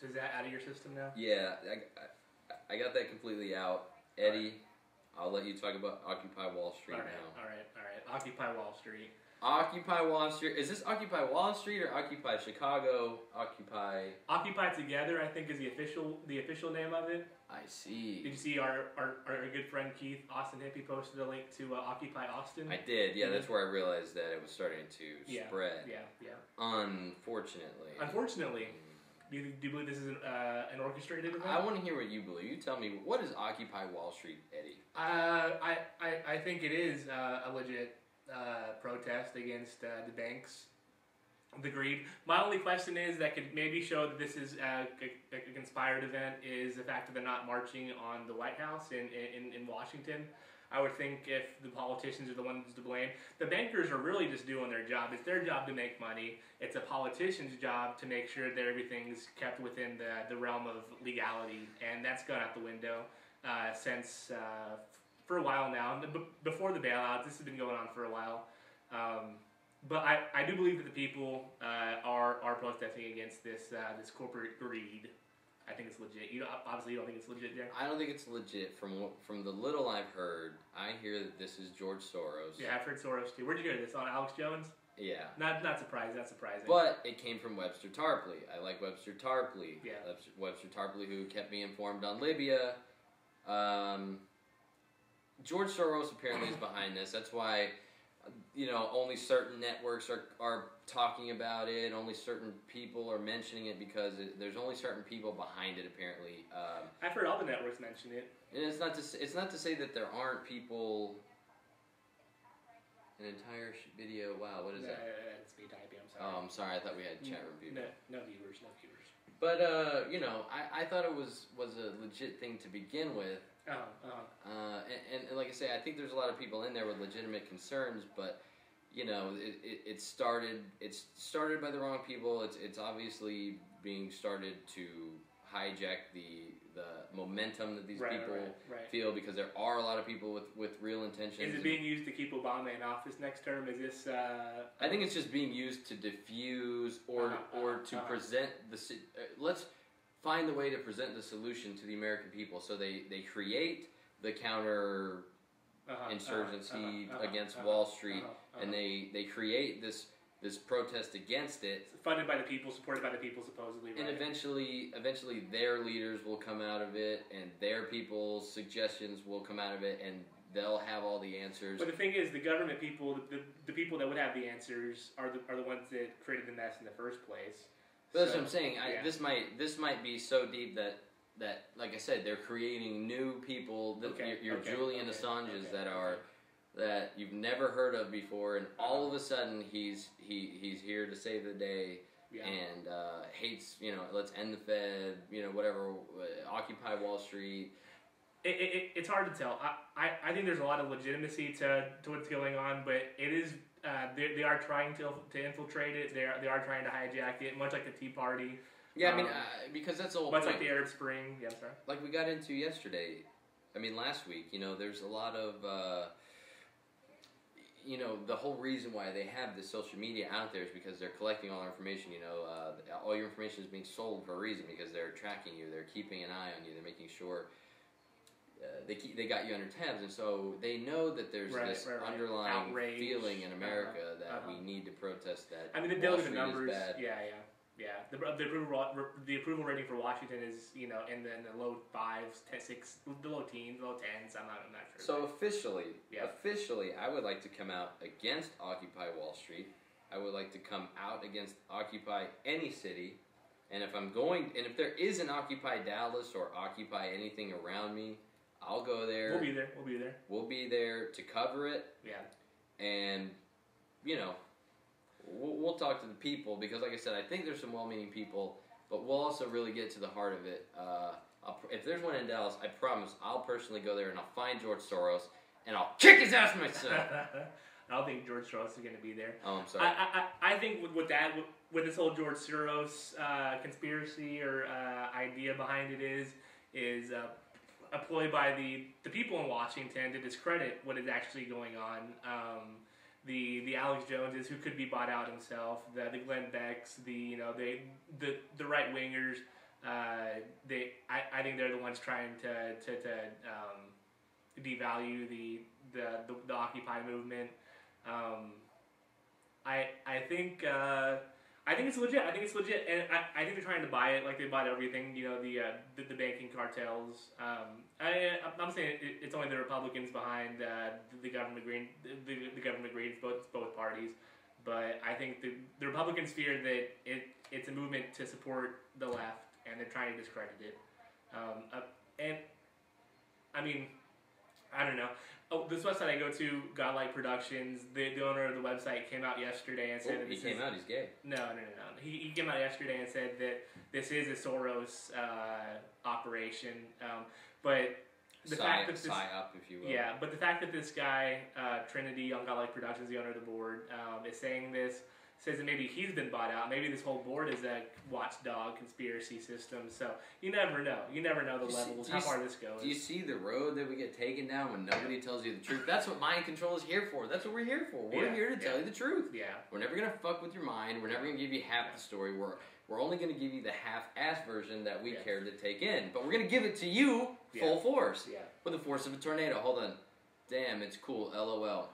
So is that out of your system now? Yeah, I got that completely out. Eddie, I'll let you talk about Occupy Wall Street now. All right. Occupy Wall Street. Occupy Wall Street. Is this Occupy Wall Street or Occupy Chicago? Occupy Together, I think, is the official name of it. I see. Did you see our good friend Keith Austin Hippie posted a link to Occupy Austin? I did. Yeah, that's where I realized that it was starting to spread. Yeah. Unfortunately. Do you believe this is an orchestrated event? I want to hear what you believe. You tell me, what is Occupy Wall Street, Eddie? I think it is a legit protest against the banks, the greed. My only question is that could maybe show that this is a conspired event is the fact that they're not marching on the White House in Washington. I would think if the politicians are the ones to blame, the bankers are really just doing their job. It's their job to make money. It's a politician's job to make sure that everything's kept within the realm of legality, and that's gone out the window since for a while now. Before the bailouts, this has been going on for a while. But I do believe that the people are protesting against this corporate greed. I think it's legit. Obviously, you don't think it's legit, Jack? I don't think it's legit. From the little I've heard, I hear that this is George Soros. Yeah, I've heard Soros too. Where'd you hear this? On Alex Jones? Yeah. Not surprising. Not surprising. But it came from Webster Tarpley. I like Webster Tarpley. Yeah. Webster Tarpley, who kept me informed on Libya. George Soros apparently is behind this. That's why, only certain networks are talking about it. Only certain people are mentioning it because there's only certain people behind it. Apparently, I've heard all the networks mention it. And it's not to say that there aren't people. An entire video. Wow, what is that? It's me typing. I'm sorry. Oh, I'm sorry. I thought we had chat room people. No viewers. But I thought it was a legit thing to begin with. And like I say, I think there's a lot of people in there with legitimate concerns, but it started by the wrong people. It's obviously being started to hijack the momentum that these people feel, because there are a lot of people with real intentions. Is it being used to keep Obama in office next term? Is this? I think it's just being used to diffuse or to present let's find the way to present the solution to the American people. So they create the counter insurgency against Wall Street, and they create this protest against it. It's funded by the people, supported by the people, supposedly. Right? And eventually their leaders will come out of it, and their people's suggestions will come out of it, and they'll have all the answers. But the thing is, the government people, the people that would have the answers, are the ones that created the mess in the first place. But that's what I'm saying. This might be so deep that like I said, they're creating new people. Your Julian Assanges that you've never heard of before, and all of a sudden he's here to save the day, and hates, let's end the Fed, whatever, Occupy Wall Street. It's hard to tell. I think there's a lot of legitimacy to what's going on, but it is they are trying to infiltrate it. They are trying to hijack it, much like the Tea Party. Yeah, because that's the whole much point. Like the Arab Spring. Yeah, sorry. Like we got into yesterday. Last week. There's a lot of. The whole reason why they have this social media out there is because they're collecting all our information. All your information is being sold for a reason, because they're tracking you, they're keeping an eye on you, they're making sure they got you under tabs, and so they know that there's this underlying outrage, feeling in America that we need to protest that. The Wall Street numbers, is bad. Yeah. The approval rating for Washington is in the low 5s, 6, the low teens, low 10s. I'm not sure. So officially, I would like to come out against Occupy Wall Street. I would like to come out against Occupy any city, and if there is an Occupy Dallas or Occupy anything around me, I'll go there. We'll be there. We'll be there to cover it. Yeah. And we'll talk to the people, because, like I said, I think there's some well-meaning people, but we'll also really get to the heart of it. If there's one in Dallas, I promise I'll personally go there and I'll find George Soros and I'll kick his ass myself. I don't think George Soros is going to be there. Oh, I'm sorry. I think with this whole George Soros conspiracy or idea behind it is a ploy by the people in Washington to discredit what is actually going on. The Alex Joneses, who could be bought out himself, the Glenn Becks, the right wingers, I think they're the ones trying to devalue the Occupy movement. I think it's legit. I think it's legit, and I think they're trying to buy it like they bought everything. You know, the banking cartels. I'm saying it's only the Republicans behind the government green. The government greens both parties, but I think the Republicans fear that it's a movement to support the left, and they're trying to discredit it. And I mean, I don't know. Oh, this website I go to, Godlike Productions, the owner of the website came out yesterday and said... He's gay. No. He came out yesterday and said that this is a Soros operation. But the fact that this... Psy-op, if you will. Yeah, but the fact that this guy, Trinity on Godlike Productions, the owner of the board, is saying this, says that maybe he's been bought out. Maybe this whole board is a watchdog conspiracy system. So you never know. You never know the levels, how far this goes. Do you see the road that we get taken down when nobody tells you the truth? That's what mind control is here for. That's what we're here for. We're here to tell you the truth. Yeah. We're never going to fuck with your mind. We're never going to give you half the story. We're only going to give you the half-ass version that we care to take in. But we're going to give it to you full force. Yeah. With the force of a tornado. Hold on. Damn, it's cool. LOL.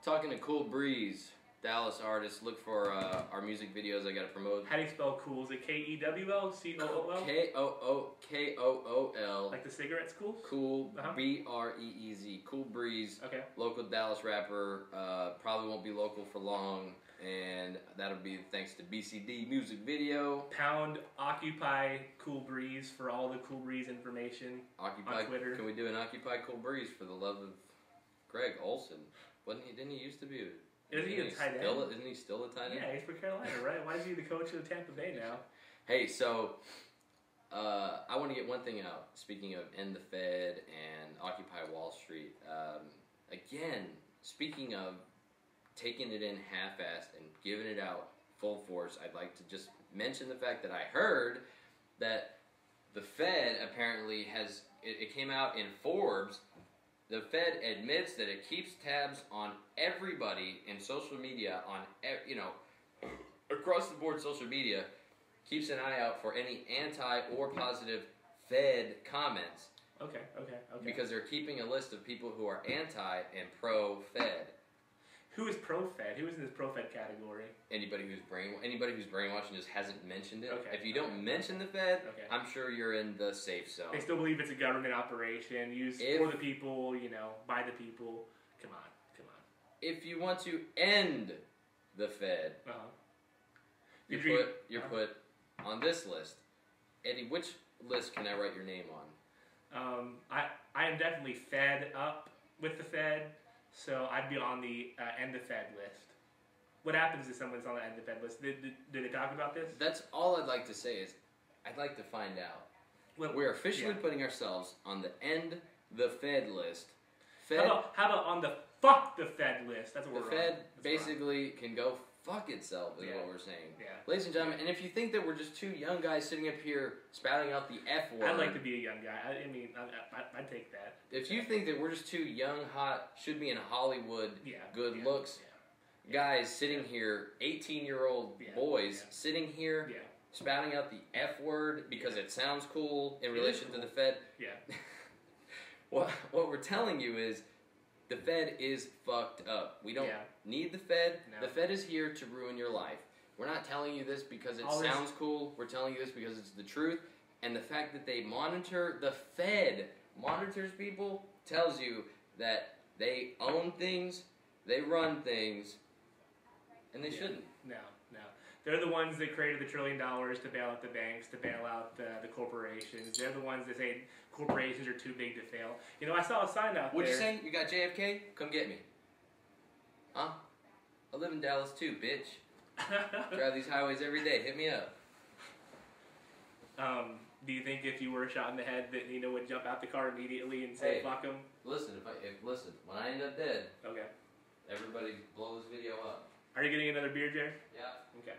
Talking to Cool Breeze. Dallas artists, look for our music videos. I gotta promote. How do you spell cool? Is it Kewl? COOL? KOOL. Like the cigarettes, cool? Cool. BREEZ. Cool Breeze. Okay. Local Dallas rapper. Probably won't be local for long, and that'll be thanks to BCD music video. Pound Occupy Cool Breeze for all the Cool Breeze information Occupy, on Twitter. Can we do an Occupy Cool Breeze for the love of Greg Olson? Didn't he used to be? Isn't he a tight end? Isn't he still a tight end? Yeah, he's for Carolina, right? Why is he the coach of the Tampa Bay now? Hey, so I want to get one thing out. Speaking of End the Fed and Occupy Wall Street, again, speaking of taking it in half-assed and giving it out full force, I'd like to just mention the fact that I heard that the Fed apparently has, it came out in Forbes. The Fed admits that it keeps tabs on everybody in social media, across the board social media, keeps an eye out for any anti or positive Fed comments. Okay. Because they're keeping a list of people who are anti and pro-Fed. Who is pro-Fed? Who is in this pro-Fed category? Anybody who's brainwashed and just hasn't mentioned it. Okay. If you don't mention the Fed, I'm sure you're in the safe zone. They still believe it's a government operation, used for the people, by the people. Come on. If you want to end the Fed, you're put on this list. Eddie, which list can I write your name on? I am definitely fed up with the Fed. So I'd be on the End the Fed list. What happens if someone's on the End the Fed list? Did they talk about this? That's all I'd like to say is I'd like to find out. Well, we're officially putting ourselves on the End the Fed list. How about on the Fuck the Fed list? That's what we're on. The Fed basically can go fuck itself is what we're saying. Yeah. Ladies and gentlemen, and if you think that we're just two young guys sitting up here spouting out the F word. I'd like to be a young guy. I'd take that. If you think that we're just two young, hot, should be in Hollywood, good looks guys sitting here, 18-year-old boys sitting here spouting out the F word because it sounds cool in relation to the Fed. Yeah. What we're telling you is the Fed is fucked up. We don't need the Fed. No. The Fed is here to ruin your life. We're not telling you this because it sounds cool. We're telling you this because it's the truth. And the fact that they monitor, the Fed monitors people, tells you that they own things, they run things, and they shouldn't. No. They're the ones that created the $1 trillion to bail out the banks, to bail out the corporations. They're the ones that say corporations are too big to fail. I saw a sign out there. What'd you say? You got JFK? Come get me. Huh? I live in Dallas too, bitch. Drive these highways every day. Hit me up. Do you think if you were shot in the head that Nina would jump out the car immediately and say, fuck him? Listen, when I end up dead, everybody blow this video up. Are you getting another beer, Jerry? Yeah. Okay.